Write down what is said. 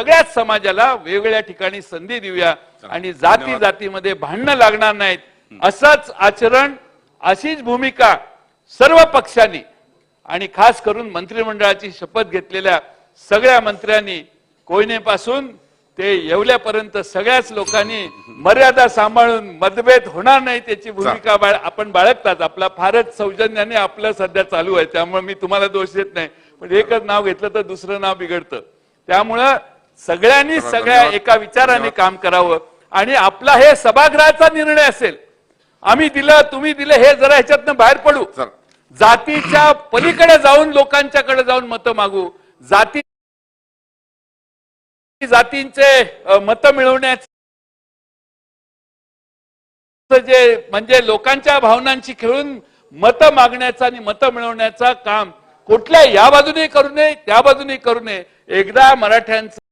सगळ्याच समाजाला वेगवेगळ्या ठिकाणी संधी देऊया आणि जाती जातीमध्ये भांडणं लागणार नाहीत असंच आचरण, अशीच भूमिका सर्व पक्षांनी आणि खास करून मंत्रिमंडळाची शपथ घेतलेल्या सगळ्या मंत्र्यांनी कोयनेपासून ते येवल्यापर्यंत सगळ्याच लोकांनी मर्यादा सांभाळून मतभेद होणार नाही त्याची भूमिका आपण बाळगतात. आपला फारच सौजन्याने आपलं सध्या चालू आहे, त्यामुळे मी तुम्हाला दोष देत नाही, पण एकच नाव घेतलं तर दुसरं नाव बिघडतं. त्यामुळं सगळ्यांनी सगळ्या एका विचाराने काम करावं आणि आपला हे सभागृहाचा निर्णय असेल, आम्ही दिलं तुम्ही दिलं हे जरा ह्याच्यातनं बाहेर पडू, जातीच्या पलीकडे जाऊन लोकांच्याकडे जाऊन मतं मागू, जातींचे मतं मिळवण्याचं जे म्हणजे लोकांच्या भावनांची खेळून मतं मागण्याचा आणि मतं मिळवण्याचा काम कुठल्या या बाजूने करू नये त्या बाजूने करू नये. एकदा मराठ्यांचं